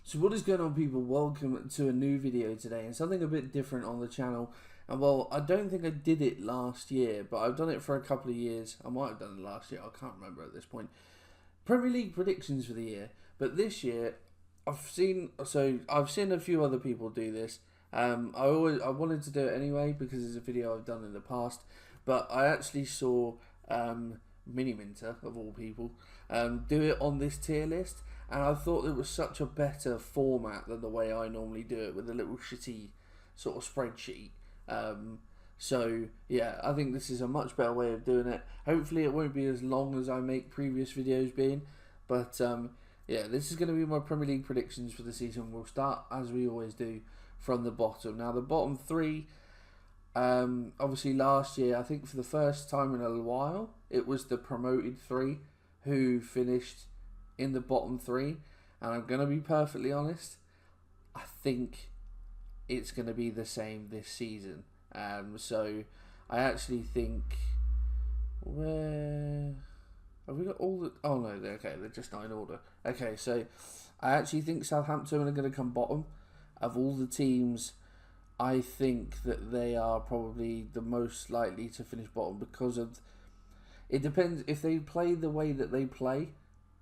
So what is going on, people? Welcome to a new video today, and something a bit different on the channel. And well, I don't think I did it last year, but I've done it for a couple of years. I might have done it last year, I can't remember at this point. Premier League predictions for the year. But this year, I've seen a few other people do this. I wanted to do it anyway because it's a video I've done in the past. But I actually saw Mini Minter, of all people, do it on this tier list. And I thought it was such a better format than the way I normally do it with a little shitty sort of spreadsheet. So yeah, I think this is a much better way of doing it. Hopefully it won't be as long as I make previous videos being. But yeah, this is going to be my Premier League predictions for the season. We'll start, as we always do, from the bottom. Now the bottom three, obviously last year, I think for the first time in a while, it was the promoted three who finished in the bottom three, and I'm going to be perfectly honest, I think it's going to be the same this season. So I actually think, where have we got all the, oh no, they're just not in order. Okay, so I actually think Southampton are going to come bottom. Of all the teams, I think that they are probably the most likely to finish bottom because of, it depends if they play the way that they play.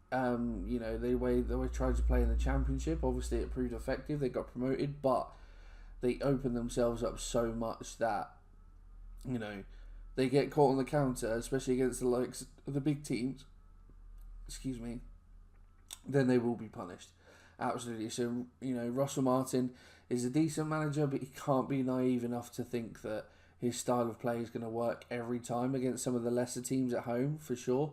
You know, they tried to play in the Championship. Obviously, it proved effective. They got promoted, but they opened themselves up so much that, you know, they get caught on the counter, especially against the likes of the big teams. Excuse me. Then they will be punished. Absolutely. So, you know, Russell Martin is a decent manager, but he can't be naive enough to think that his style of play is going to work every time against some of the lesser teams at home, for sure.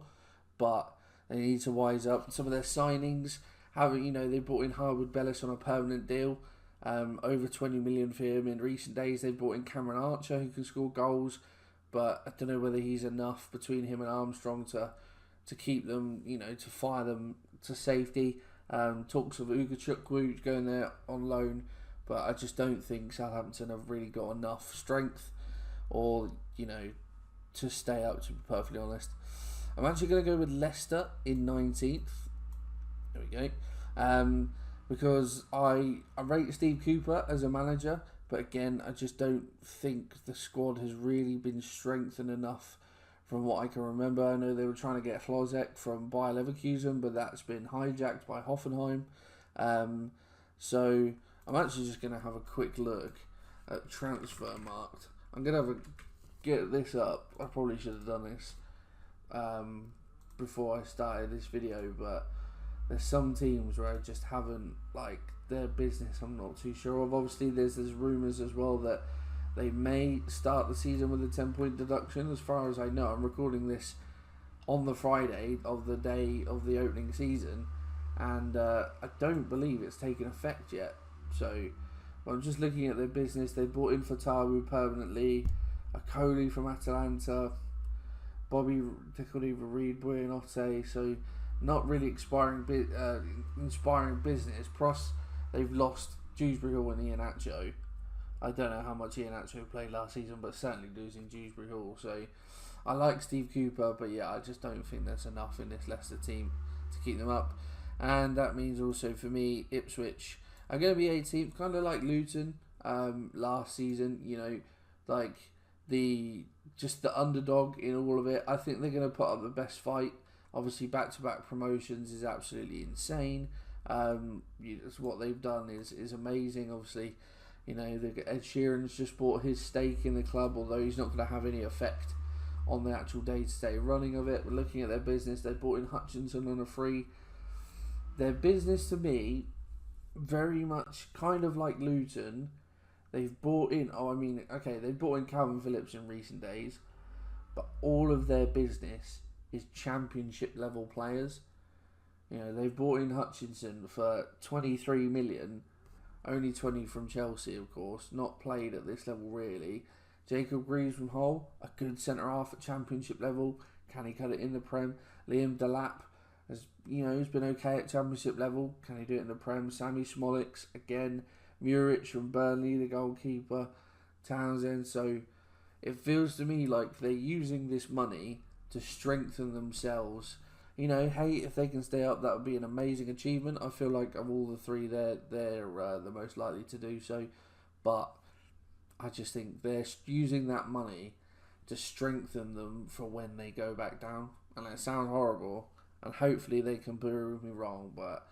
But they need to wise up. Some of their signings, you know, they brought in Harwood Bellis on a permanent deal, over 20 million for him in recent days. They brought in Cameron Archer, who can score goals, but I don't know whether he's enough between him and Armstrong to keep them, you know, to fire them to safety. Talks of Ugachukwu going there on loan, but I just don't think Southampton have really got enough strength, or, you know, to stay up, to be perfectly honest. I'm actually going to go with Leicester in 19th. There we go. Because I rate Steve Cooper as a manager, but again, I just don't think the squad has really been strengthened enough from what I can remember. I know they were trying to get Hlozek from Bayer Leverkusen, but that's been hijacked by Hoffenheim. So I'm actually just going to have a quick look at Transfermarkt. I'm going to get this up. I probably should have done this before I started this video, but there's some teams where I just haven't, like, their business I'm not too sure of. Obviously there's rumours as well that they may start the season with a 10-point deduction. As far as I know, I'm recording this on the Friday of the day of the opening season, and I don't believe it's taken effect yet. So I'm just looking at their business. They brought in Fatawu permanently, a Coley from Atalanta, Bobby Reed, Buenote, so not really inspiring business. Plus, they've lost Dewsbury Hall and Iheanacho. I don't know how much Iheanacho played last season, but certainly losing Dewsbury Hall. So I like Steve Cooper, but yeah, I just don't think there's enough in this Leicester team to keep them up. And that means also for me, Ipswich are going to be 18th, kind of like Luton last season. You know, like just the underdog in all of it. I think they're going to put up the best fight. Obviously, back-to-back promotions is absolutely insane. What they've done is amazing. Obviously, you know, Ed Sheeran's just bought his stake in the club, although he's not going to have any effect on the actual day-to-day running of it. We're looking at their business. They bought in Hutchinson on a free. Their business, to me, very much kind of like Luton. They've bought in, they've bought in Calvin Phillips in recent days, but all of their business is Championship level players. You know, they've bought in Hutchinson for 23 million, only 20 from Chelsea, of course, not played at this level really. Jacob Greaves from Hull, a good centre half at Championship level. Can he cut it in the Prem? Liam Delap has been okay at Championship level. Can he do it in the Prem? Sammy Smolix again. Muric from Burnley, the goalkeeper. Townsend. So it feels to me like they're using this money to strengthen themselves You know, hey, if they can stay up, that would be an amazing achievement. I feel like of all the three, they're the most likely to do so. But I just think they're using that money to strengthen them for when they go back down. And it sounds horrible, and hopefully they can prove me wrong, but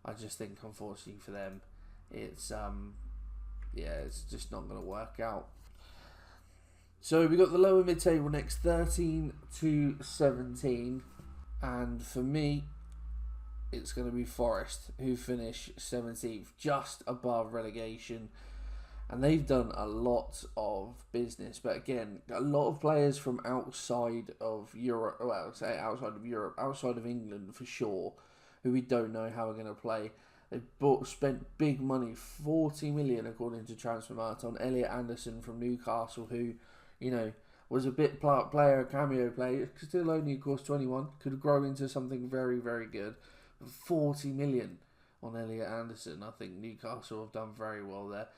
I just think, unfortunately for them, it's it's just not going to work out. So we got the lower mid-table next, 13 to 17, and for me, it's going to be Forest, who finish 17th, just above relegation. And they've done a lot of business, but again, a lot of players from outside of Europe, well, I'd say outside of Europe, outside of England for sure, who we don't know how we're going to play. They've spent big money, 40 million according to Transfermarkt, on Elliot Anderson from Newcastle, who, you know, was a bit player, cameo player, still only of course 21, could grow into something very, very good. 40 million on Elliot Anderson. I think Newcastle have done very well there.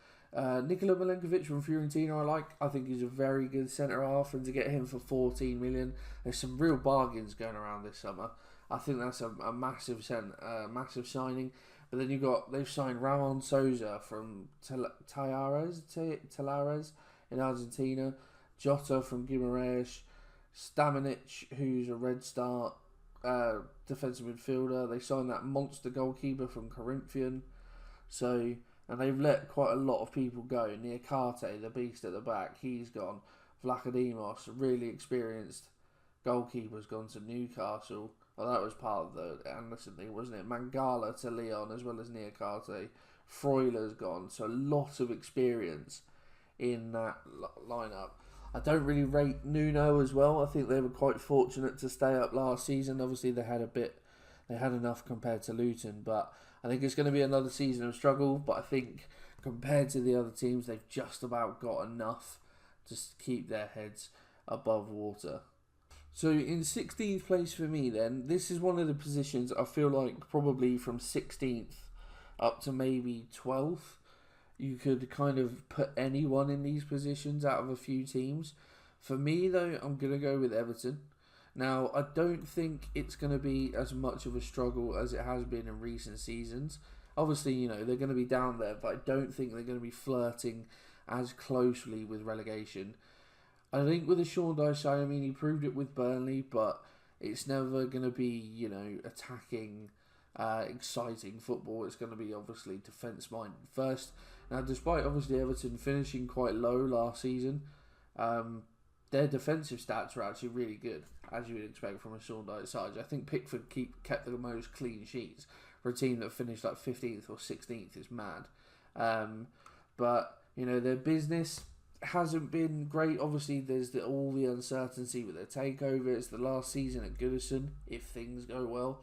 Nikola Milenkovic from Fiorentina I think he's a very good centre-half, and to get him for 14 million, there's some real bargains going around this summer. I think that's a massive signing. But then they've signed Ramon Sousa from Talares in Argentina, Jota from Guimarães, Stamanic, who's a Red Star defensive midfielder. They signed that monster goalkeeper from Corinthian. And they've let quite a lot of people go. Niakate, the beast at the back, he's gone. Vlachodimos, a really experienced goalkeeper, has gone to Newcastle. Well, that was part of the Anderson thing, wasn't it? Mangala to Lyon, as well as Niakate. Freuler's gone. So a lot of experience in that lineup. I don't really rate Nuno as well. I think they were quite fortunate to stay up last season. Obviously, they had enough compared to Luton, but I think it's going to be another season of struggle. But I think compared to the other teams, they've just about got enough to keep their heads above water. So in 16th place for me then, this is one of the positions I feel like probably from 16th up to maybe 12th, you could kind of put anyone in these positions out of a few teams. For me though, I'm going to go with Everton. Now, I don't think it's going to be as much of a struggle as it has been in recent seasons. Obviously, you know, they're going to be down there, but I don't think they're going to be flirting as closely with relegation. I think with the Sean Dyche side, I mean, he proved it with Burnley, but it's never going to be, you know, attacking, exciting football. It's going to be obviously defence-minded first. Now, despite obviously Everton finishing quite low last season, their defensive stats are actually really good, as you would expect from a Sean Dyche side. I think Pickford kept the most clean sheets for a team that finished like 15th or 16th is mad. But, you know, their business hasn't been great. Obviously, there's all the uncertainty with their takeover. It's the last season at Goodison, if things go well.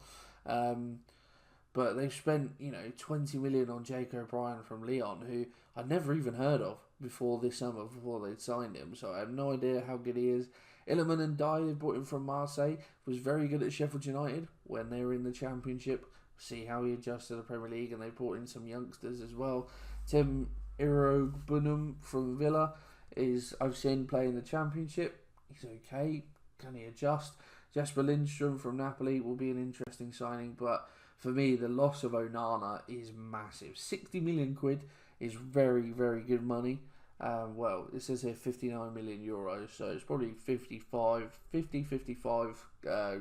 But they've spent, you know, 20 million on Jake O'Brien from Lyon, who I'd never even heard of before this summer, before they'd signed him. So I have no idea how good he is. Iliman and Dye, they brought him from Marseille, was very good at Sheffield United when they were in the Championship. See how he adjusts to the Premier League, and they brought in some youngsters as well. Tim Iroegbunam from Villa I've seen play in the Championship. He's okay. Can he adjust? Jesper Lindstrom from Napoli will be an interesting signing, but for me, the loss of Onana is massive. 60 million quid is very, very good money. Well, it says here 59 million euros, so it's probably 55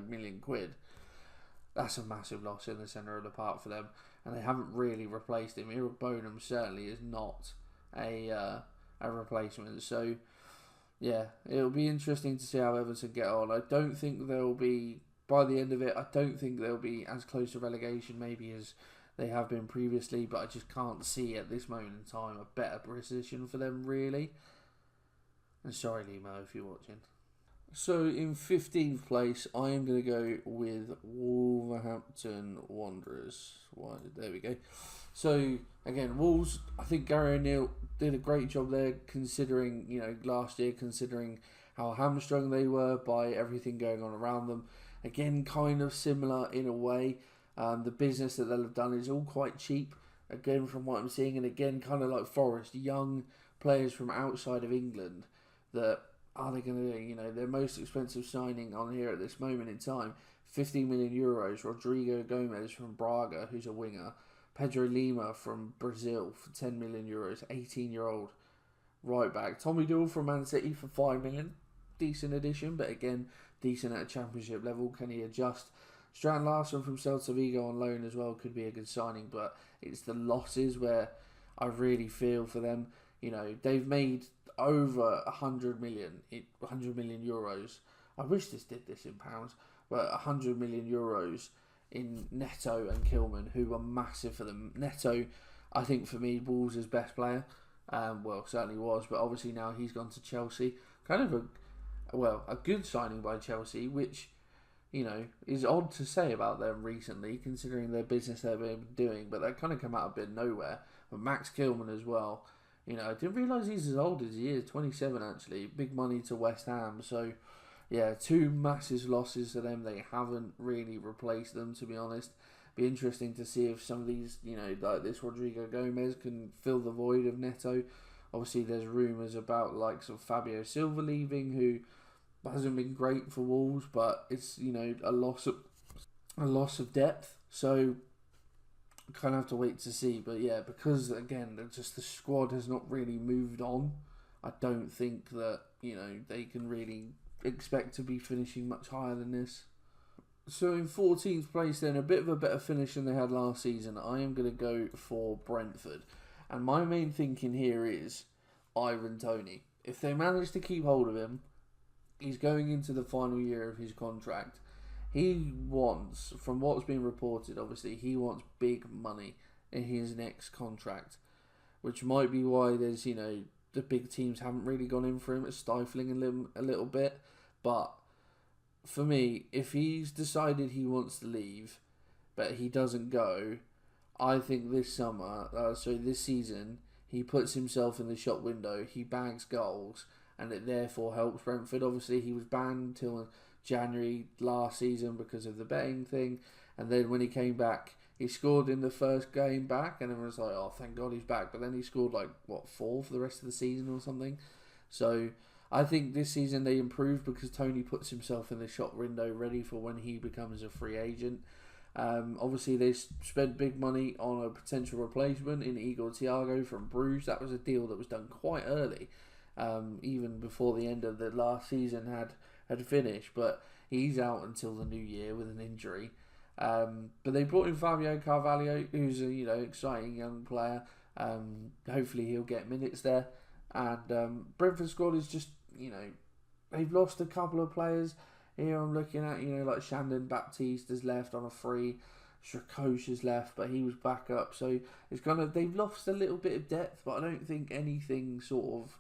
million quid. That's a massive loss in the centre of the park for them, and they haven't really replaced him. Iroegbunam certainly is not a replacement. So, yeah, it'll be interesting to see how Everton get on. I don't think they'll be, by the end of it, I don't think they'll be as close to relegation maybe as they have been previously, but I just can't see at this moment in time a better position for them, really. And sorry, Limo, if you're watching. So in 15th place, I am going to go with Wolverhampton Wanderers. There we go. So again, Wolves, I think Gary O'Neill did a great job there, considering, you know, last year, considering how hamstrung they were by everything going on around them. Again, kind of similar in a way. The business that they'll have done is all quite cheap, again, from what I'm seeing. And again, kind of like Forest, young players from outside of England that are they going to, you know, their most expensive signing on here at this moment in time, €15 million. Rodrigo Gomez from Braga, who's a winger. Pedro Lima from Brazil for €10 million, 18-year-old right back. Tommy Doyle from Man City for €5 million. Decent addition, but again, decent at a championship level. Can he adjust? Strand Larson from Celta Vigo on loan as well could be a good signing, but it's the losses where I really feel for them. You know, they've made over 100 million euros. I wish this did this in pounds, but 100 million euros in Neto and Kilman, who were massive for them. Neto, I think for me, Wolves' best player. Well, certainly was, but obviously now he's gone to Chelsea. Kind of a good signing by Chelsea, which, you know, is odd to say about them recently, considering their business they've been doing, but that kind of come out a bit nowhere. But Max Kilman as well. You know, I didn't realise he's as old as he is, 27 actually. Big money to West Ham, so yeah, two massive losses to them. They haven't really replaced them, to be honest. Be interesting to see if some of these, you know, like this Rodrigo Gomez can fill the void of Neto. Obviously, there's rumours about like some Fabio Silva leaving, who hasn't been great for Wolves, but it's, you know, a loss of depth. So kind of have to wait to see. But yeah, because again, just the squad has not really moved on. I don't think that, you know, they can really expect to be finishing much higher than this. So in 14th place then, a bit of a better finish than they had last season. I am going to go for Brentford. And my main thinking here is Ivan Toney. If they manage to keep hold of him, he's going into the final year of his contract. He wants, from what's been reported, obviously, he wants big money in his next contract. Which might be why there's, you know, the big teams haven't really gone in for him. It's stifling him a little bit. But for me, if he's decided he wants to leave, but he doesn't go, I think this season, he puts himself in the shop window, he bags goals, and it therefore helps Brentford. Obviously, he was banned till January last season because of the betting thing, and then when he came back, he scored in the first game back, and everyone's like, oh, thank God he's back. But then he scored, 4 for the rest of the season or something. So I think this season they improved because Toney puts himself in the shop window ready for when he becomes a free agent. Obviously, they spent big money on a potential replacement in Igor Thiago from Bruges. That was a deal that was done quite early, even before the end of the last season had finished. But he's out until the new year with an injury. But they brought in Fabio Carvalho, who's a exciting young player. Hopefully he'll get minutes there. And Brentford squad is just, they've lost a couple of players. Here I'm looking at, like Shandon Baptiste has left on a free. Strakosch has left, but he was back up. So it's they've lost a little bit of depth, but I don't think anything sort of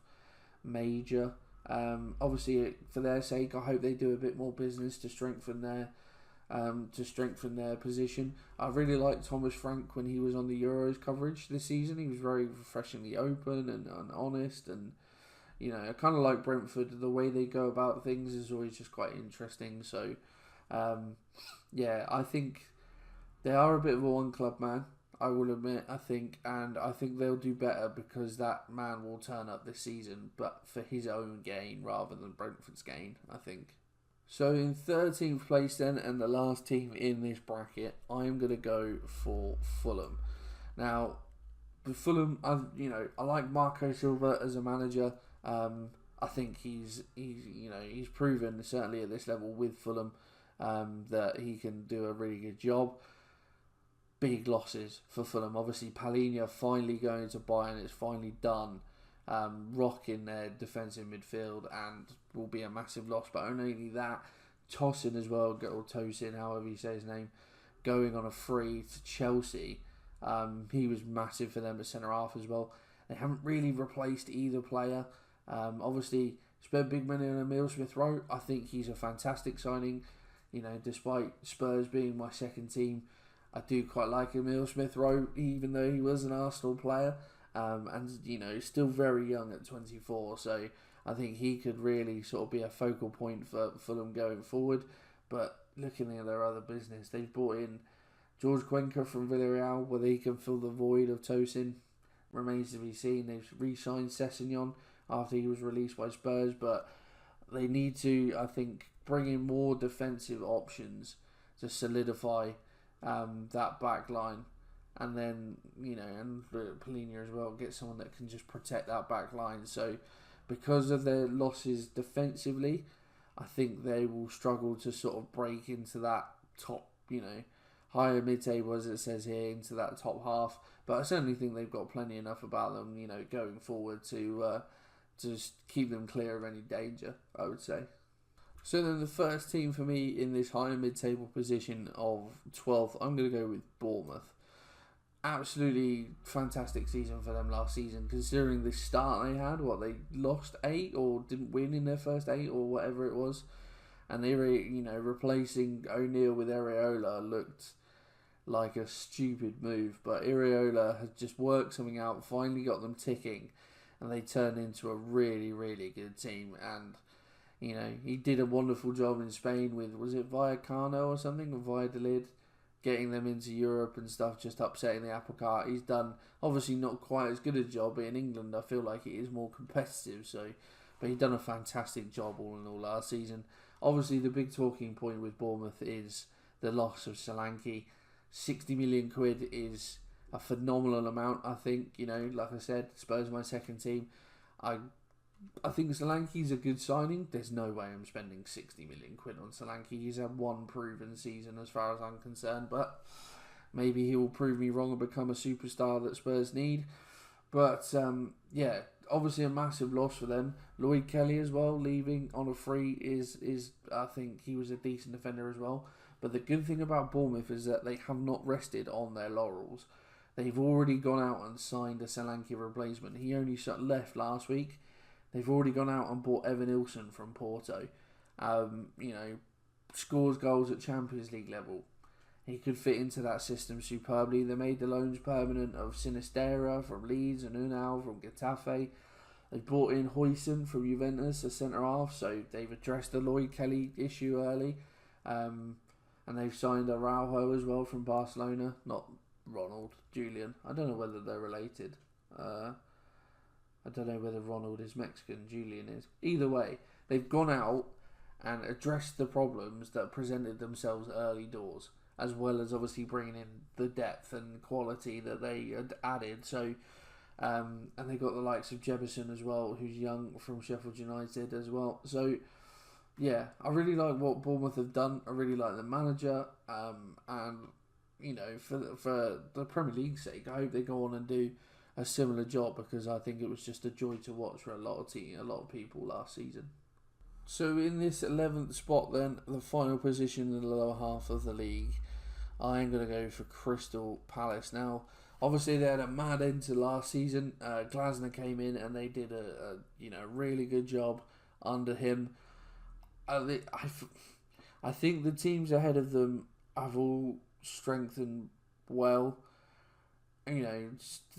major. Obviously, for their sake, I hope they do a bit more business to strengthen their position. I really liked Thomas Frank when he was on the Euros coverage this season. He was very refreshingly open and honest, and I kind of like Brentford. The way they go about things is always just quite interesting. So I think they are a bit of a one club man, I will admit. I think they'll do better because that man will turn up this season, but for his own gain rather than Brentford's gain, I think. So in 13th place then, and the last team in this bracket, I am going to go for Fulham. Now, with Fulham, I like Marco Silva as a manager. I think he's proven, certainly at this level with Fulham, that he can do a really good job. Big losses for Fulham. Obviously, Palhinha finally going to Bayern. It's finally done. Rock in their defensive midfield and will be a massive loss. But only that, Tosin as well, or Tosin, however you say his name, going on a free to Chelsea. He was massive for them at centre half as well. They haven't really replaced either player. Obviously, spent big money on Emile Smith-Rowe. I think he's a fantastic signing. Despite Spurs being my second team, I do quite like Emile Smith-Rowe, even though he was an Arsenal player. And still very young at 24, so I think he could really sort of be a focal point for Fulham going forward. But looking at their other business, they've brought in George Cuenca from Villarreal, whether he can fill the void of Tosin remains to be seen. They've re-signed Sessegnon after he was released by Spurs, but they need to, I think, bring in more defensive options to solidify that back line. And then, and Polina as well, get someone that can just protect that back line. So, because of their losses defensively, I think they will struggle to sort of break into that top, higher mid-table, as it says here, into that top half. But I certainly think they've got plenty enough about them, going forward to just keep them clear of any danger, I would say. So then the first team for me in this higher mid-table position of 12th, I'm going to go with Bournemouth. Absolutely fantastic season for them last season, considering the start they had. They lost 8 or didn't win in their first 8 or whatever it was, and they were, replacing O'Neill with Areola looked like a stupid move, but Areola has just worked something out, finally got them ticking, and they turned into a really, really good team. And he did a wonderful job in Spain with, was it Vallecano or something, or Valladolid, getting them into Europe and stuff, just upsetting the apple cart. He's done, obviously not quite as good a job, but in England I feel like it is more competitive, but he's done a fantastic job all in all last season. Obviously the big talking point with Bournemouth is the loss of Solanke. 60 million quid is a phenomenal amount, I think. Like I said, Spurs my second team. I think Solanke's a good signing. There's no way I'm spending 60 million quid on Solanke. He's had one proven season as far as I'm concerned, but maybe he will prove me wrong and become a superstar that Spurs need. But obviously a massive loss for them. Lloyd Kelly as well, leaving on a free is I think he was a decent defender as well. But the good thing about Bournemouth is that they have not rested on their laurels. They've already gone out and signed a Solanke replacement. He only left last week. They've already gone out and bought Evan Ilson from Porto. Scores goals at Champions League level. He could fit into that system superbly. They made the loans permanent of Sinistera from Leeds and Unal from Getafe. They brought in Huijsen from Juventus, a centre-half, so they've addressed the Lloyd Kelly issue early. And they've signed Araujo as well from Barcelona. Not Ronald, Julian. I don't know whether they're related. I don't know whether Ronald is Mexican, Julian is. Either way, they've gone out and addressed the problems that presented themselves early doors, as well as obviously bringing in the depth and quality that they had added. So, and they got the likes of Jebison as well, who's young from Sheffield United as well. So, yeah, I really like what Bournemouth have done. I really like the manager, and for the Premier League's sake, I hope they go on and do a similar job, because I think it was just a joy to watch for a lot of people last season. So in this 11th spot then, the final position in the lower half of the league, I'm going to go for Crystal Palace. Now, obviously they had a mad end to last season. Glasner came in and they did a really good job under him. I think the teams ahead of them have all strengthened well.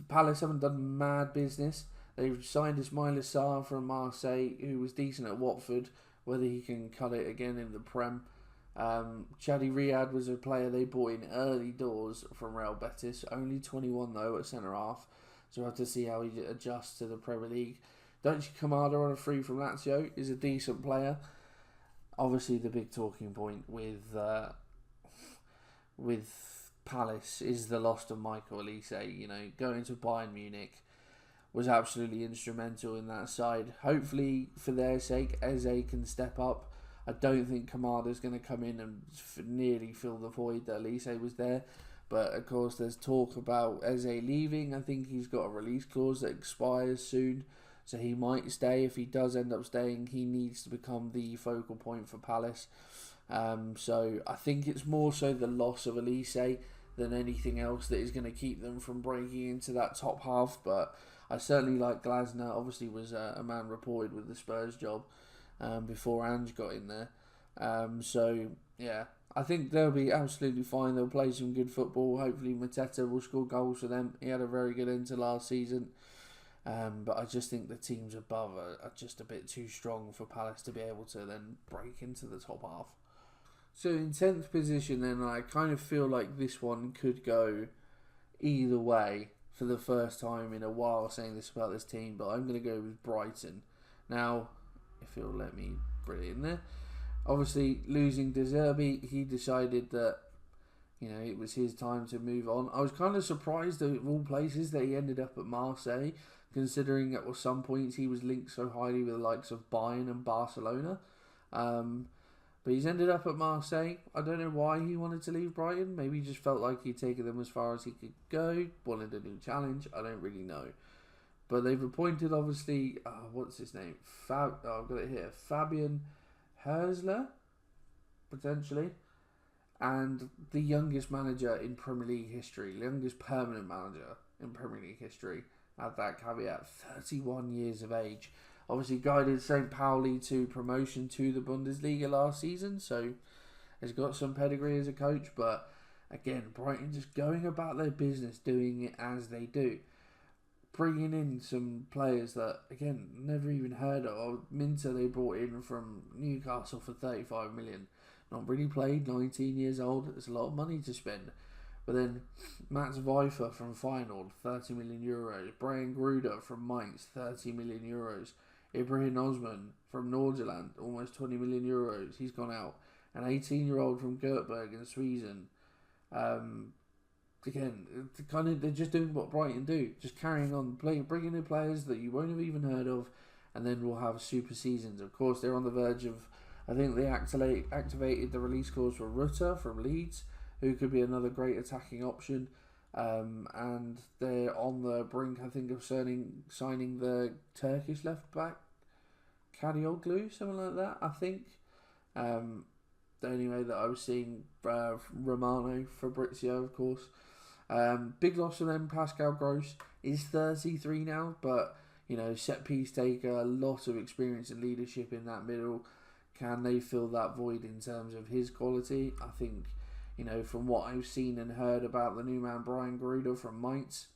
Palace haven't done mad business. They've signed Ismaïla Sarr from Marseille, who was decent at Watford. Whether he can cut it again in the Prem. Chadi Riyad was a player they bought in early doors from Real Betis. Only 21 though at centre-half. So we'll have to see how he adjusts to the Premier League. Daichi Kamada on a free from Lazio is a decent player. Obviously the big talking point with Palace is the loss of Michael Elise. Going to Bayern Munich was absolutely instrumental in that side. Hopefully, for their sake, Eze can step up. I don't think Kamada's going to come in and nearly fill the void that Elise was there. But, of course, there's talk about Eze leaving. I think he's got a release clause that expires soon. So he might stay. If he does end up staying, he needs to become the focal point for Palace. So I think it's more so the loss of Elise than anything else that is going to keep them from breaking into that top half. But I certainly like Glasner. Obviously was a man reported with the Spurs job before Ange got in there. So yeah, I think they'll be absolutely fine. They'll play some good football. Hopefully Mateta will score goals for them. He had a very good end to last season. But I just think the teams above are just a bit too strong for Palace to be able to then break into the top half. So in 10th position then, I kind of feel like this one could go either way for the first time in a while saying this about this team, but I'm going to go with Brighton. Now, if you'll let me put it in there. Obviously, losing De Zerbi, he decided that, you know, it was his time to move on. I was kind of surprised, of all places, that he ended up at Marseille, considering at some points he was linked so highly with the likes of Bayern and Barcelona. But he's ended up at Marseille. I don't know why he wanted to leave Brighton. Maybe he just felt like he'd taken them as far as he could go, wanted a new challenge. I don't really know. But they've appointed, obviously, what's his name? I've got it here. Fabian Herzler, potentially. And the youngest manager in Premier League history, the youngest permanent manager in Premier League history, at that caveat, 31 years of age. Obviously guided St. Pauli to promotion to the Bundesliga last season, so has got some pedigree as a coach. But again, Brighton just going about their business, doing it as they do. Bringing in some players that, again, never even heard of. Minter they brought in from Newcastle for 35 million. Not really played, 19 years old. There's a lot of money to spend. But then Mats Weifer from Feyenoord, 30 million euros. Brian Gruder from Mainz, 30 million euros. Ibrahim Osman from Nordirland, almost 20 million euros. He's gone out. An 18-year-old from Göteborg in Sweden. Again, they're just doing what Brighton do, just carrying on, bringing in players that you won't have even heard of, and then we'll have super seasons. Of course, they're on the verge of, I think they activated the release clause for Rutter from Leeds, who could be another great attacking option, and they're on the brink, I think, of signing the Turkish left back, Kadioglu, something like that, I think. The only way that I was seeing Romano Fabrizio, of course. Big loss for them. Pascal Gross is 33 now, but you know, set piece taker, a lot of experience and leadership in that middle. Can they fill that void in terms of his quality? I think, you know, from what I've seen and heard about the new man Brian Gruder from Mainz,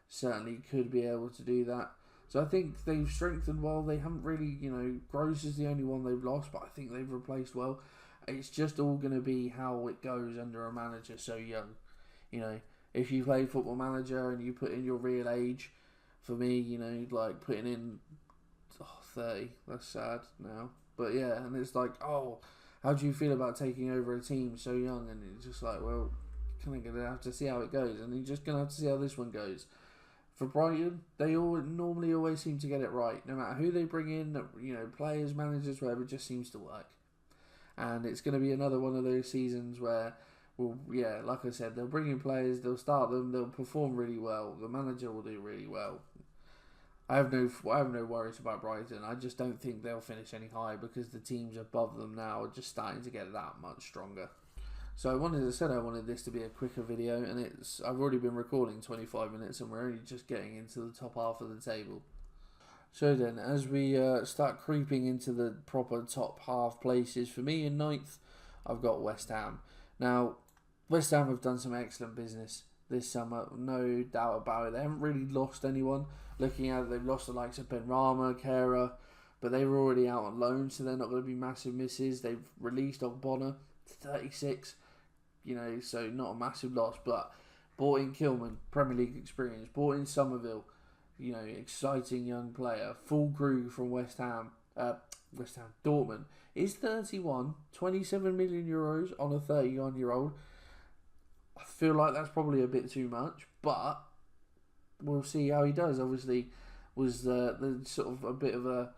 certainly could be able to do that. So I think they've strengthened well. They haven't really, you know, Gross is the only one they've lost, but I think they've replaced well. It's just all going to be how it goes under a manager so young. You know, if you play Football Manager and you put in your real age, for me, you know, like putting in 30, that's sad now. But yeah, and it's like, how do you feel about taking over a team so young? And it's just like, well, kind of going to have to see how it goes. And you're just going to have to see how this one goes. For Brighton, they normally always seem to get it right. No matter who they bring in, you know, players, managers, whatever, it just seems to work. And it's going to be another one of those seasons where, well, yeah, like I said, they'll bring in players, they'll start them, they'll perform really well, the manager will do really well. I have no worries about Brighton. I just don't think they'll finish any higher because the teams above them now are just starting to get that much stronger. So I wanted this to be a quicker video, and I've already been recording 25 minutes, and we're only just getting into the top half of the table. So then, as we start creeping into the proper top half places, for me in ninth, I've got West Ham. Now, West Ham have done some excellent business this summer, no doubt about it. They haven't really lost anyone. Looking at it, they've lost the likes of Benrahma, Kehrer, but they were already out on loan, so they're not going to be massive misses. They've released Ogbonna, 36, you know, so not a massive loss, but bought in Kilman, Premier League experience, bought in Somerville, you know, exciting young player. Füllkrug from Dortmund is 31, 27 million euros on a 31-year-old. I feel like that's probably a bit too much, but we'll see how he does. Obviously, was the sort of a bit of a,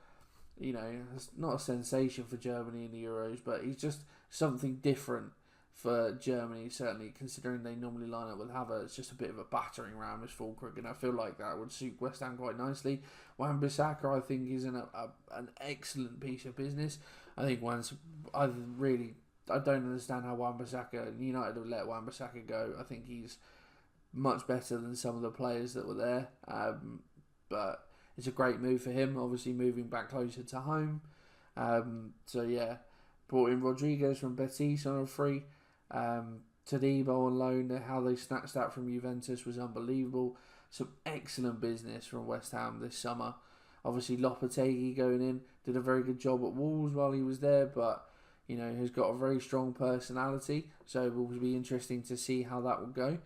you know, not a sensation for Germany in the Euros, but he's just something different for Germany, certainly, considering they normally line up with Havertz, just a bit of a battering ram as Füllkrug, and I feel like that would suit West Ham quite nicely. Wan-Bissaka, I think, is an excellent piece of business. I think I don't understand how Wan-Bissaka, United have let Wan-Bissaka go. I think he's much better than some of the players that were there, but it's a great move for him, obviously moving back closer to home. So yeah, brought in Rodriguez from Betis on a free. Todibo on loan, how they snatched that from Juventus was unbelievable. Some excellent business from West Ham this summer. Obviously Lopetegui going in, did a very good job at Wolves while he was there, but you know, has got a very strong personality, so it will be interesting to see how that will go.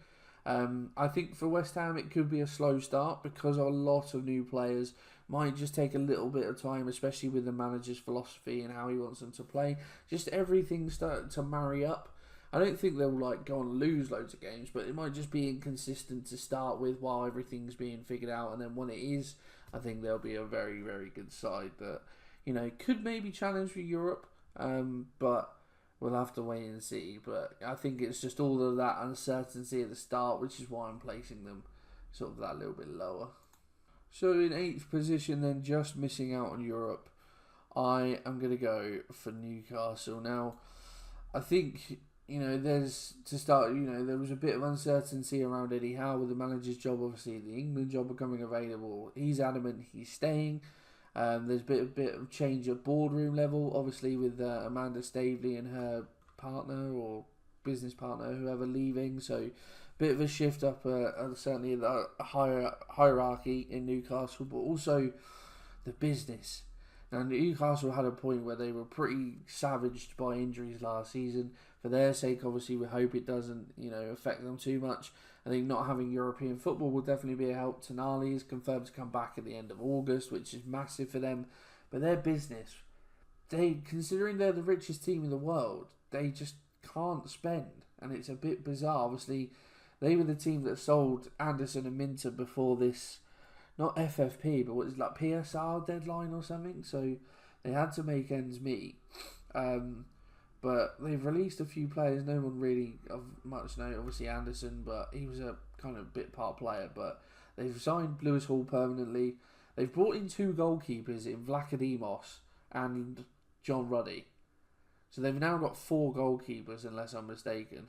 I think for West Ham it could be a slow start because a lot of new players might just take a little bit of time, especially with the manager's philosophy and how he wants them to play. Just everything starting to marry up. I don't think they'll like go and lose loads of games, but it might just be inconsistent to start with while everything's being figured out, and then when it is, I think they'll be a very, very good side that, you know, could maybe challenge for Europe, but we'll have to wait and see. But I think it's just all of that uncertainty at the start, which is why I'm placing them sort of that little bit lower. So in 8th position, then, just missing out on Europe, I am going to go for Newcastle. Now, I think, you know, there's, to start, you know, there was a bit of uncertainty around Eddie Howe with the manager's job, obviously the England job becoming available. He's adamant he's staying. There's a bit of change at boardroom level, obviously with Amanda Staveley and her partner or business partner, whoever, leaving. So bit of a shift up, certainly the hierarchy in Newcastle, but also the business. Now, Newcastle had a point where they were pretty savaged by injuries last season. For their sake, obviously, we hope it doesn't, you know, affect them too much. I think not having European football will definitely be a help. Tonali is confirmed to come back at the end of August, which is massive for them. But their business, considering they're the richest team in the world, they just can't spend. And it's a bit bizarre. Obviously, they were the team that sold Anderson and Minter before this, not FFP, but what is it, like PSR deadline or something. So they had to make ends meet. But they've released a few players, no one really of much note. Obviously Anderson, but he was a kind of bit part player. But they've signed Lewis Hall permanently. They've brought in 2 goalkeepers in Vlachodimos and John Ruddy. So they've now got 4 goalkeepers, unless I'm mistaken.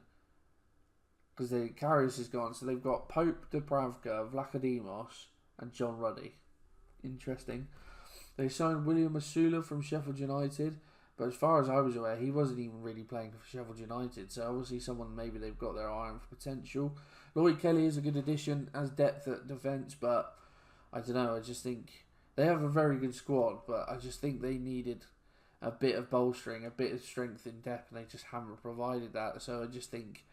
Because the Karius is gone. So they've got Pope, Dubravka, Vlachodimos and John Ruddy. Interesting. They signed William Masula from Sheffield United. But as far as I was aware, he wasn't even really playing for Sheffield United. So obviously someone maybe they've got their eye on for potential. Lloyd Kelly is a good addition as depth at defence. But I don't know. I just think they have a very good squad. But I just think they needed a bit of bolstering, a bit of strength in depth. And they just haven't provided that. So I just think,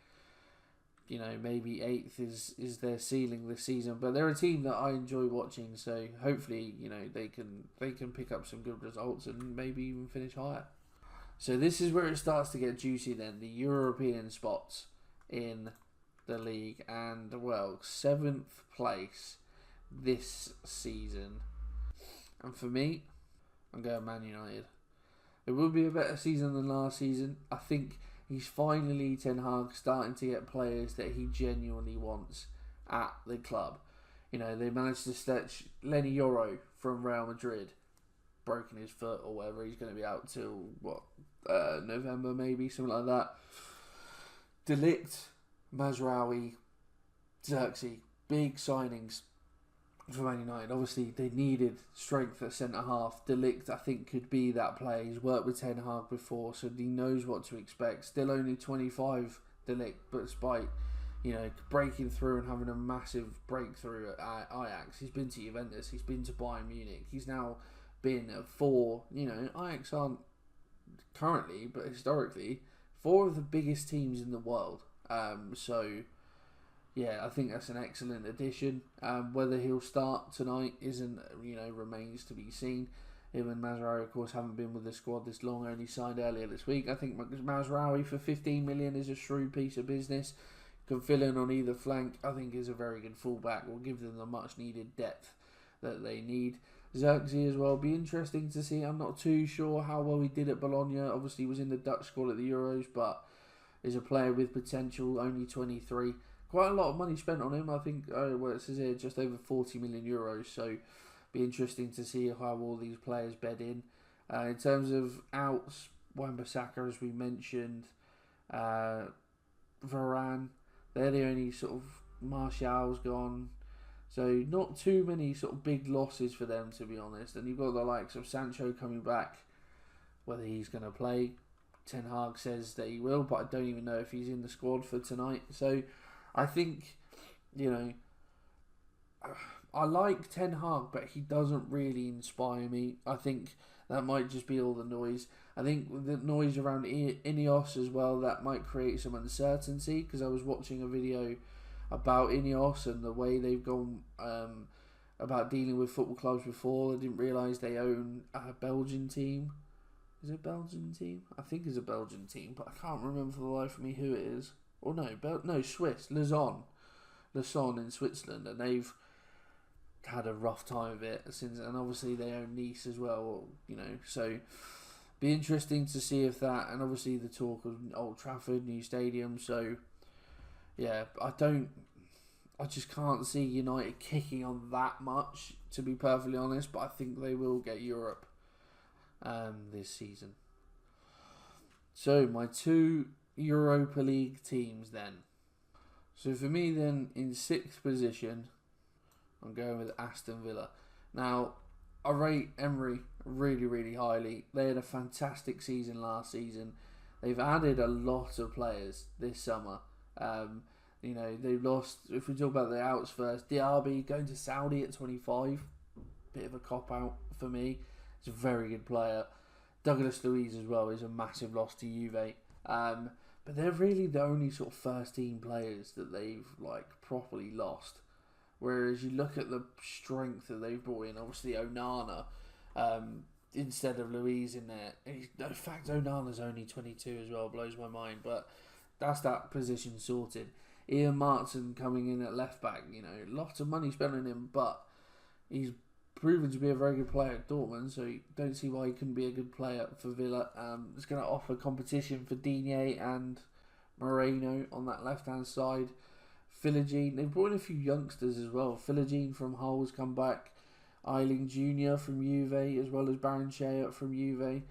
you know, maybe 8th is their ceiling this season. But they're a team that I enjoy watching. So hopefully, you know, they can pick up some good results and maybe even finish higher. So this is where it starts to get juicy then. The European spots in the league. And, well, 7th place this season. And for me, I'm going Man United. It will be a better season than last season. I think he's finally, Ten Hag, starting to get players that he genuinely wants at the club. You know, they managed to stretch Lenny Yoro from Real Madrid. Broken his foot or whatever. He's going to be out till, November maybe, something like that. De Ligt, Mazraoui, Xerxes. Big signings for Man United. Obviously, they needed strength at centre-half. De Ligt, I think, could be that player. He's worked with Ten Hag before, so he knows what to expect. Still only 25, De Ligt, but despite, you know, breaking through and having a massive breakthrough at Ajax. He's been to Juventus. He's been to Bayern Munich. He's now been at 4, you know, Ajax aren't currently, but historically, 4 of the biggest teams in the world. So, yeah, I think that's an excellent addition. Whether he'll start tonight isn't, you know, remains to be seen. Him and Mazraoui, of course, haven't been with the squad this long, only signed earlier this week. I think Mazraoui for 15 million is a shrewd piece of business. Can fill in on either flank. I think is a very good fullback. Will give them the much needed depth that they need. Xerxes as well, be interesting to see. I'm not too sure how well he did at Bologna. Obviously, he was in the Dutch squad at the Euros, but is a player with potential, only 23. Quite a lot of money spent on him. I think, well, it says here just over 40 million euros. So, be interesting to see how all these players bed in. In terms of outs, Wan-Bissaka, as we mentioned, Varane, they're the only sort of, Martial's gone. So not too many sort of big losses for them, to be honest. And you've got the likes of Sancho coming back. Whether he's going to play, Ten Hag says that he will, but I don't even know if he's in the squad for tonight. So I think, you know, I like Ten Hag, but he doesn't really inspire me. I think that might just be all the noise. I think the noise around Ineos as well, that might create some uncertainty, because I was watching a video about Ineos and the way they've gone about dealing with football clubs before. They didn't realise they own a Belgian team. Is it a Belgian team? I think it's a Belgian team, but I can't remember for the life of me who it is. Or no, Swiss, Lausanne in Switzerland, and they've had a rough time of it since, and obviously they own Nice as well, so be interesting to see if that, and obviously the talk of Old Trafford, new stadium, so yeah, I just can't see United kicking on that much, to be perfectly honest, but I think they will get Europe this season. So my 2 Europa League teams then. So for me then, in 6th position, I'm going with Aston Villa. Now, I rate Emery really, really highly. They had a fantastic season last season. They've added a lot of players this summer. They've lost, if we talk about the outs first, Diaby going to Saudi at 25. Bit of a cop-out for me. He's a very good player. Douglas Luiz as well is a massive loss to Juve. But they're really the only sort of first-team players that they've properly lost. Whereas you look at the strength that they've brought in, obviously Onana instead of Luiz in there. In fact, Onana's only 22 as well, blows my mind. But that's that position sorted. Ian Martin coming in at left back, lots of money spent on him, but he's proven to be a very good player at Dortmund, so you don't see why he couldn't be a good player for Villa. It's going to offer competition for Digne and Moreno on that left-hand side. Philogene, they've brought in a few youngsters as well. Philogene from Hull's come back. Eiling Jr. from Juve, as well as Baron Shea from Juve.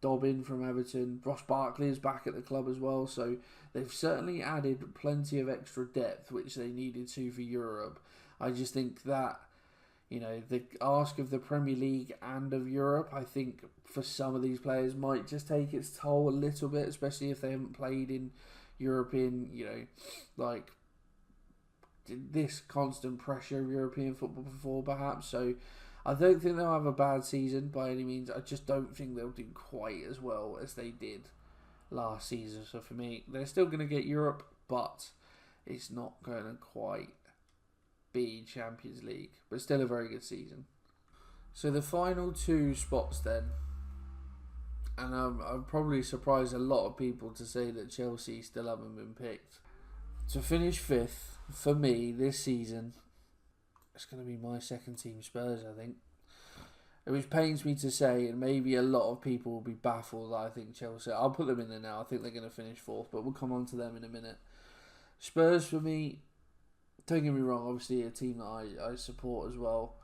Dobbin from Everton. Ross Barkley is back at the club as well. So they've certainly added plenty of extra depth, which they needed to for Europe. I just think that, the ask of the Premier League and of Europe, I think for some of these players might just take its toll a little bit, especially if they haven't played in European, this constant pressure of European football before, perhaps. So I don't think they'll have a bad season by any means. I just don't think they'll do quite as well as they did last season. So for me, they're still going to get Europe, but it's not going to quite be Champions League. But still a very good season. So the final 2 spots then. And I'm probably surprised a lot of people to say that Chelsea still haven't been picked. To finish 5th, for me, this season, it's going to be my second team, Spurs, I think. Which pains me to say, and maybe a lot of people will be baffled that I think Chelsea... I'll put them in there now. I think they're going to finish 4th, but we'll come on to them in a minute. Spurs, for me, don't get me wrong, obviously a team that I support as well.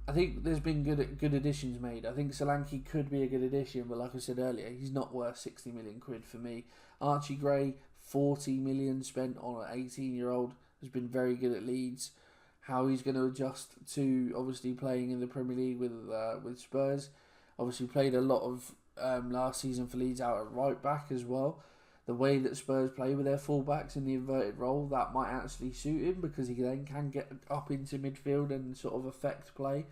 I think there's been good additions made. I think Solanke could be a good addition, but like I said earlier, he's not worth 60 million quid for me. Archie Gray, 40 million spent on an 18-year-old, has been very good at Leeds. How he's going to adjust to obviously playing in the Premier League with Spurs. Obviously played a lot of last season for Leeds out at right back as well. The way that Spurs play with their fullbacks in the inverted role, that might actually suit him because he then can get up into midfield and sort of affect play.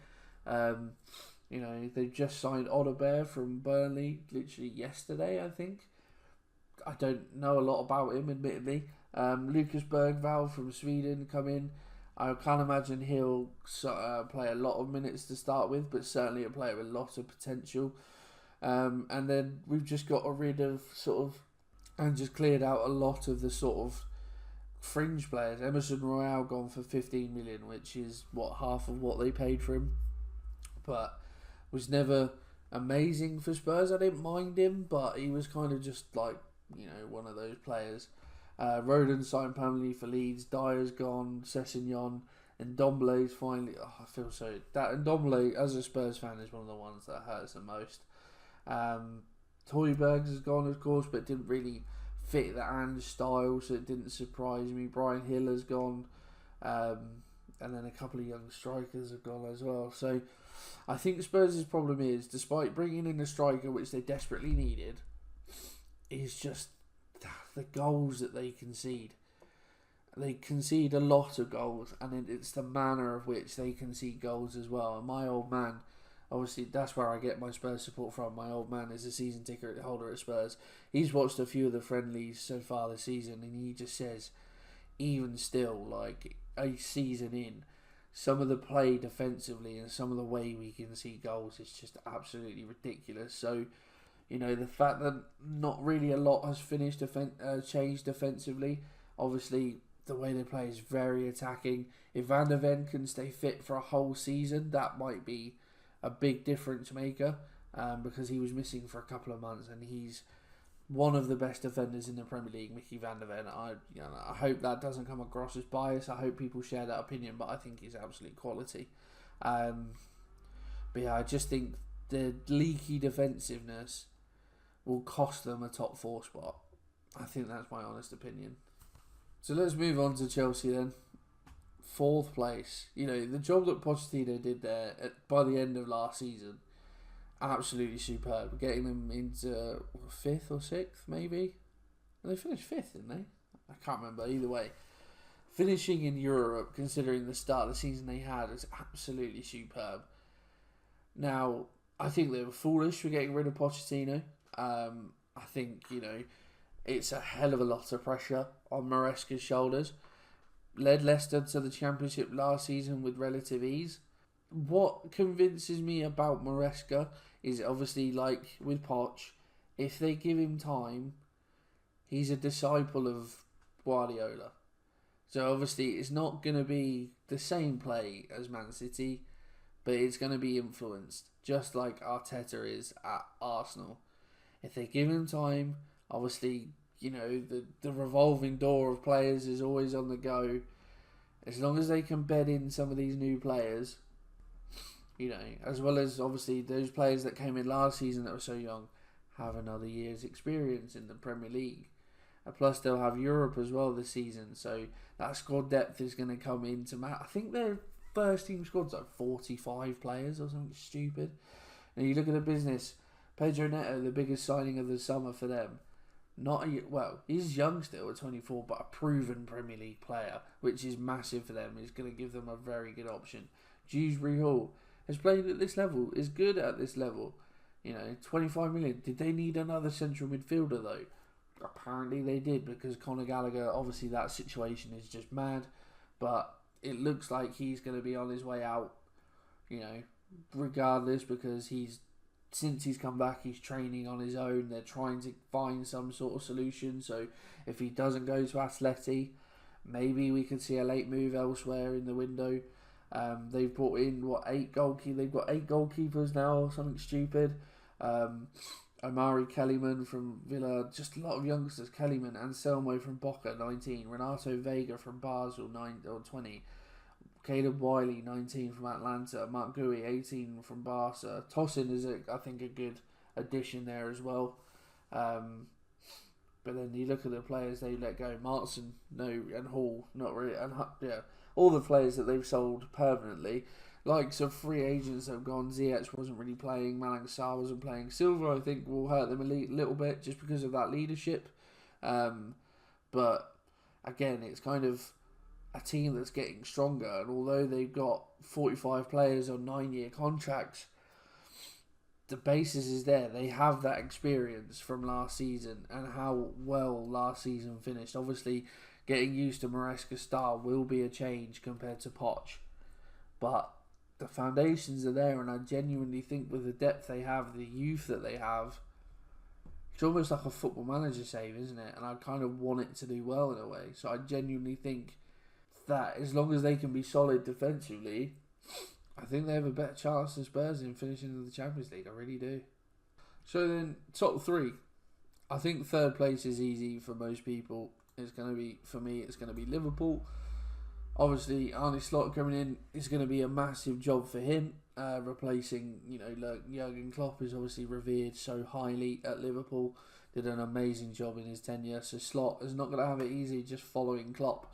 They've just signed Odegaard from Burnley literally yesterday, I think. I don't know a lot about him, admittedly. Lucas Bergvall from Sweden come in. I can't imagine he'll play a lot of minutes to start with, but certainly a player with a lot of potential. And then we've just got rid of and just cleared out a lot of the sort of fringe players. Emerson Royale gone for 15 million, which is half of what they paid for him. But was never amazing for Spurs. I didn't mind him, but he was kind of just one of those players. Rodon signed permanently for Leeds. Dyer's gone. Sessegnon. And Ndombele's finally... I feel so... And Ndombele, as a Spurs fan, is one of the ones that hurts the most. Højbjerg has gone, of course, but didn't really fit the Ange style, so it didn't surprise me. Brian Hill has gone. And then a couple of young strikers have gone as well. So I think Spurs' problem is, despite bringing in a striker, which they desperately needed, is just the goals that they concede. They concede a lot of goals, and it's the manner of which they concede goals as well. And my old man, obviously that's where I get my Spurs support from. My old man is a season ticket holder at Spurs. He's watched a few of the friendlies so far this season, and he just says, even still, a season in, some of the play defensively and some of the way we can see goals is just absolutely ridiculous. So, the fact that not really a lot has changed defensively. Obviously, the way they play is very attacking. If Van der Ven can stay fit for a whole season, that might be a big difference maker, because he was missing for a couple of months, and he's one of the best defenders in the Premier League, Mickey Van der Ven. I hope that doesn't come across as bias. I hope people share that opinion, but I think he's absolute quality. But yeah, I just think the leaky defensiveness will cost them a top 4 spot. I think that's my honest opinion. So let's move on to Chelsea then. 4th place. The job that Pochettino did there by the end of last season, absolutely superb. Getting them into 5th or 6th, maybe? They finished 5th, didn't they? I can't remember. Either way, finishing in Europe, considering the start of the season they had, is absolutely superb. Now, I think they were foolish for getting rid of Pochettino. I think, it's a hell of a lot of pressure on Maresca's shoulders. Led Leicester to the Championship last season with relative ease. What convinces me about Maresca is, obviously, like with Poch, if they give him time, he's a disciple of Guardiola. So obviously it's not going to be the same play as Man City, but it's going to be influenced, just like Arteta is at Arsenal. If they give him time, obviously, the revolving door of players is always on the go. As long as they can bed in some of these new players, as well as obviously those players that came in last season that were so young, have another year's experience in the Premier League. And plus they'll have Europe as well this season, so that squad depth is going to come into I think their first team squad's like 45 players or something stupid. And you look at the business, Pedro Neto, the biggest signing of the summer for them. He's young still at 24, but a proven Premier League player, which is massive for them. Is going to give them a very good option. Dewsbury Hall has played at this level, is good at this level. 25 million. Did they need another central midfielder though? Apparently they did, because Conor Gallagher, obviously that situation is just mad. But it looks like he's going to be on his way out, regardless, because since he's come back, he's training on his own. They're trying to find some sort of solution. So if he doesn't go to Atleti, maybe we could see a late move elsewhere in the window. They've brought in, 8 goalkeepers? They've got 8 goalkeepers now or something stupid. Omari Kellyman from Villa, just a lot of youngsters. Kellyman, Anselmo from Boca, 19. Renato Vega from Basel, 20. Caleb Wiley, 19 from Atlanta. Mark Gui, 18 from Barca. Tosin is, I think, a good addition there as well. But then you look at the players they let go. Martson, no, and Hall, not really. And all the players that they've sold permanently. Likes of free agents that have gone. Ziyech wasn't really playing. Malang Sarr wasn't playing. Silva, I think, will hurt them a little bit just because of that leadership. But again, it's kind of a team that's getting stronger, and although they've got 45 players on 9-year contracts, the basis is there. They have that experience from last season and how well last season finished. Obviously, getting used to Maresca's style will be a change compared to Poch, but the foundations are there, and I genuinely think with the depth they have, the youth that they have, it's almost like a Football Manager save, isn't it? And I kind of want it to do well in a way. So I genuinely think that as long as they can be solid defensively, I think they have a better chance than Spurs in finishing in the Champions League. I really do. So then, top 3. I think 3rd place is easy for most people. It's going to be, for me, it's going to be Liverpool. Obviously, Arne Slot coming in is going to be a massive job for him. Replacing, Jurgen Klopp is obviously revered so highly at Liverpool. Did an amazing job in his tenure. So Slot is not going to have it easy just following Klopp.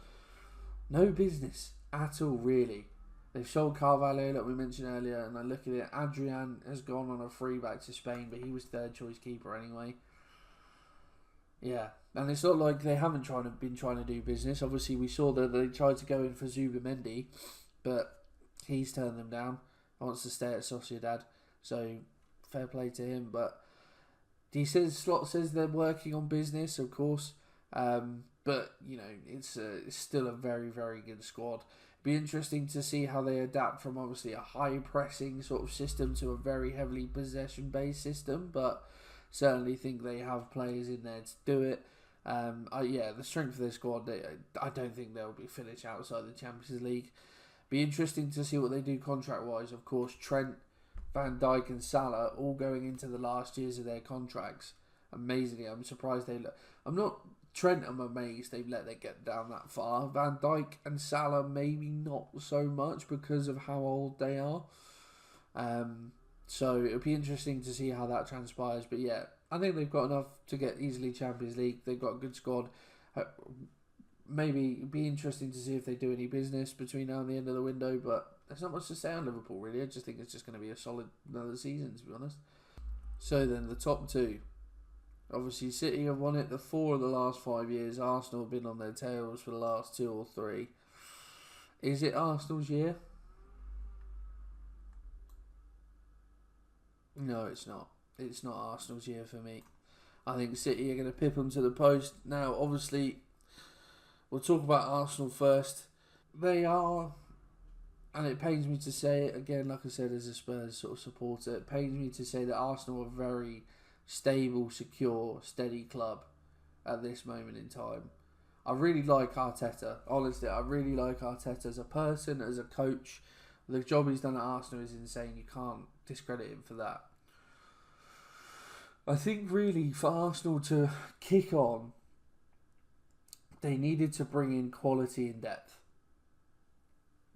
No business at all, really. They've sold Carvalho, like we mentioned earlier, and I look at it. Adrian has gone on a free back to Spain, but he was 3rd choice keeper anyway. Yeah, and it's not like they haven't been trying to do business. Obviously, we saw that they tried to go in for Zubimendi, but he's turned them down. Wants to stay at Sociedad, so fair play to him. But Slot says they're working on business, of course. But it's still a very, very good squad. Be interesting to see how they adapt from obviously a high pressing sort of system to a very heavily possession based system, but certainly think they have players in there to do it. The strength of their squad, I don't think they'll be finished outside the Champions League. Be interesting to see what they do contract wise. Of course, Trent, Van Dijk and Salah all going into the last years of their contracts. Amazingly, I'm surprised Trent, I'm amazed they've let it get down that far. Van Dijk and Salah, maybe not so much because of how old they are. So it'll be interesting to see how that transpires. But yeah, I think they've got enough to get easily Champions League. They've got a good squad. Maybe it'd be interesting to see if they do any business between now and the end of the window. But there's not much to say on Liverpool, really. I just think it's just going to be a solid another season, to be honest. So then, the top two. Obviously, City have won it the 4 of the last 5 years. Arsenal have been on their tails for the last 2 or 3. Is it Arsenal's year? No, it's not. It's not Arsenal's year for me. I think City are going to pip them to the post. Now, obviously, we'll talk about Arsenal first. They are, and it pains me to say it, again, like I said, as a Spurs sort of supporter, it pains me to say that Arsenal are very stable, secure, steady club at this moment in time. I really like Arteta. Honestly, I really like Arteta as a person, as a coach. The job he's done at Arsenal is insane. You can't discredit him for that. I think really for Arsenal to kick on, they needed to bring in quality and depth.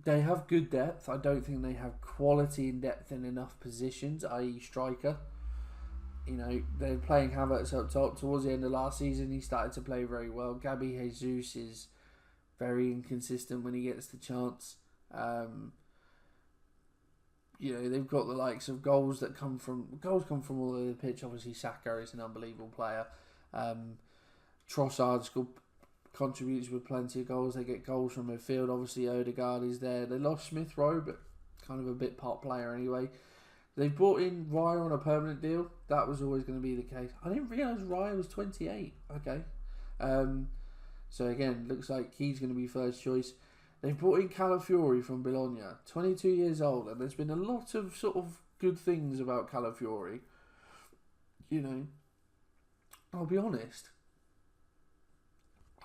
They have good depth. I don't think they have quality and depth in enough positions, i.e. striker. You know, they're playing Havertz up top. Towards the end of last season, he started to play very well. Gabby Jesus is very inconsistent when he gets the chance. They've got the likes of goals come from all over the pitch. Obviously, Saka is an unbelievable player. Trossard contributes with plenty of goals. They get goals from midfield. Obviously, Odegaard is there. They lost Smith Rowe, but kind of a bit part player anyway. They've brought in Raya on a permanent deal. That was always going to be the case. I didn't realise Raya was 28. Okay. So again, looks like he's going to be first choice. They've brought in Calafiori from Bologna, 22 years old, and there's been a lot of sort of good things about Calafiori. You know, I'll be honest,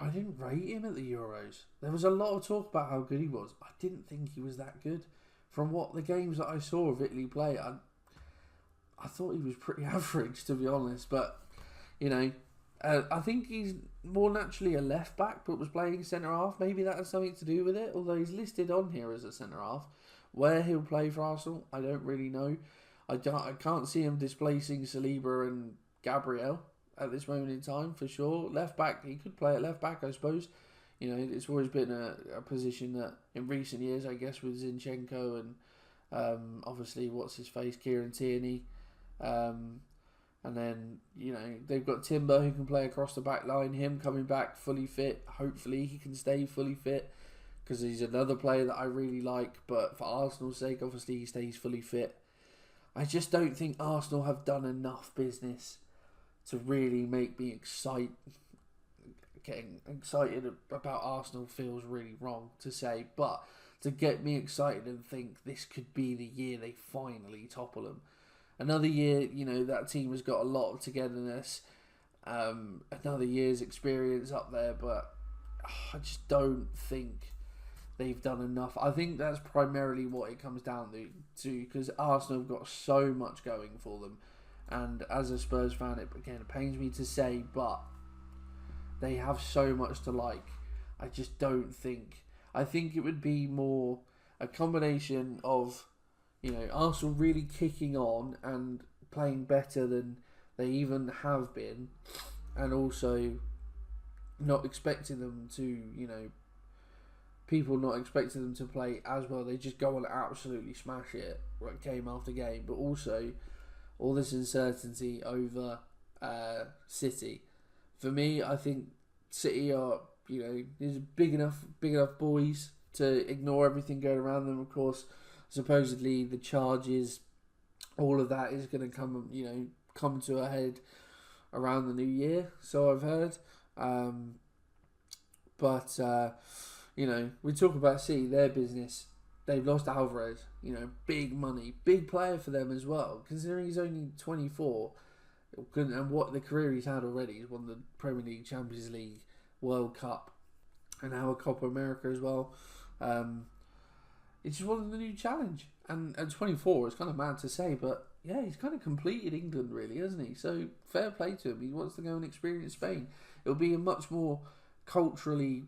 I didn't rate him at the Euros. There was a lot of talk about how good he was. I didn't think he was that good. From what the games that I saw of Italy play, I thought he was pretty average, to be honest. But, I think he's more naturally a left back, but was playing centre half. Maybe that has something to do with it. Although he's listed on here as a centre half. Where he'll play for Arsenal, I don't really know. I can't see him displacing Saliba and Gabriel at this moment in time, for sure. Left back, he could play at left back, I suppose. It's always been a position that in recent years, I guess, with Zinchenko and obviously what's-his-face, Kieran Tierney. And then, they've got Timber who can play across the back line. Him coming back fully fit. Hopefully he can stay fully fit because he's another player that I really like. But for Arsenal's sake, obviously he stays fully fit. I just don't think Arsenal have done enough business to really make me getting excited about Arsenal feels really wrong to say, but to get me excited and think this could be the year they finally topple them. Another year, that team has got a lot of togetherness, another year's experience up there, but I just don't think they've done enough. I think that's primarily what it comes down to because Arsenal have got so much going for them, and as a Spurs fan, it pains me to say, but they have so much to like. I just don't think. I think it would be more a combination of, Arsenal really kicking on and playing better than they even have been, and also not expecting them to, people not expecting them to play as well. They just go on and absolutely smash it game after game, but also all this uncertainty over City. For me, I think City are, these big enough boys to ignore everything going around them. Of course, supposedly the charges, all of that is going to come to a head around the new year. So I've heard. You know, we talk about City, their business. They've lost Alvarez. You know, big money, big player for them as well. Considering he's only 24, and what the career he's had already, he's won the Premier League, Champions League, World Cup, and now a Copa America as well. It's just wanted the new challenge. And at 24, it's kind of mad to say, but yeah, he's kind of completed England, really, hasn't he? So fair play to him. He wants to go and experience Spain. It'll be a much more culturally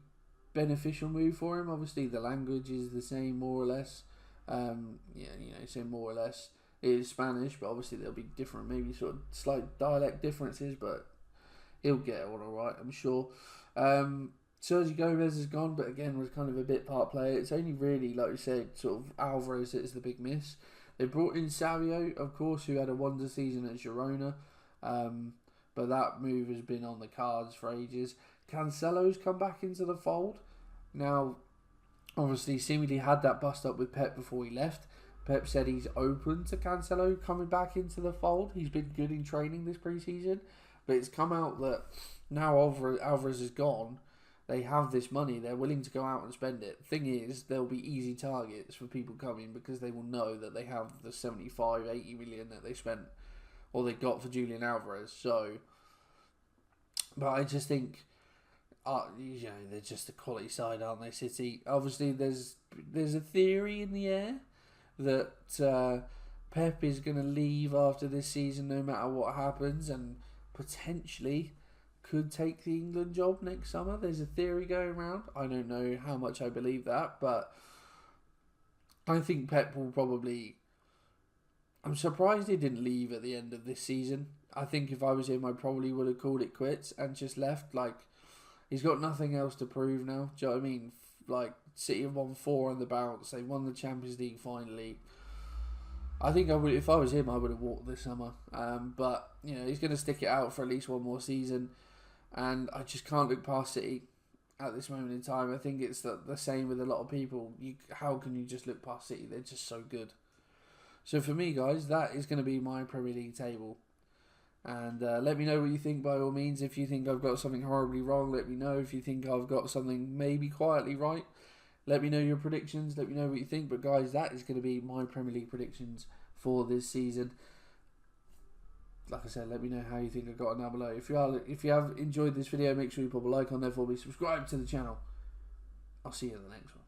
beneficial move for him. Obviously, the language is the same, more or less. So more or less. It is Spanish, but obviously there'll be different, maybe sort of slight dialect differences, but he'll get it all right, I'm sure. Sergio Gomez is gone, but again was kind of a bit part player. It's only really, like we said, sort of Alvarez that is the big miss. They brought in Savio, of course, who had a wonder season at Girona, but that move has been on the cards for ages. Cancelo's come back into the fold. Now, obviously, seemingly had that bust up with Pep before he left. Pep said he's open to Cancelo coming back into the fold. He's been good in training this pre-season, but it's come out that now Alvarez is gone. They have this money. They're willing to go out and spend it. Thing is, there'll be easy targets for people coming because they will know that they have the 75, 80 million that they spent or they got for Julian Alvarez. So, but I just think, they're just the quality side, aren't they, City? Obviously, there's a theory in the air that Pep is going to leave after this season no matter what happens, and potentially could take the England job next summer. There's a theory going around. I don't know how much I believe that, but I think Pep will probably... I'm surprised he didn't leave at the end of this season. I think if I was him, I probably would have called it quits and just left. Like, he's got nothing else to prove now. Do you know what I mean? Like, City have won 4 on the bounce. They won the Champions League finally. I think I would, if I was him, I would have walked this summer. But, you know, he's going to stick it out for at least one more season. And I just can't look past City at this moment in time. I think it's the same with a lot of people. How can you just look past City? They're just so good. So for me, guys, that is going to be my Premier League table. And let me know what you think by all means. If you think I've got something horribly wrong, let me know. If you think I've got something maybe quietly right, let me know your predictions. Let me know what you think. But guys, that is going to be my Premier League predictions for this season. Like I said, let me know how you think I got it down below. If you have enjoyed this video, make sure you put a like on there for me. Subscribe to the channel. I'll see you in the next one.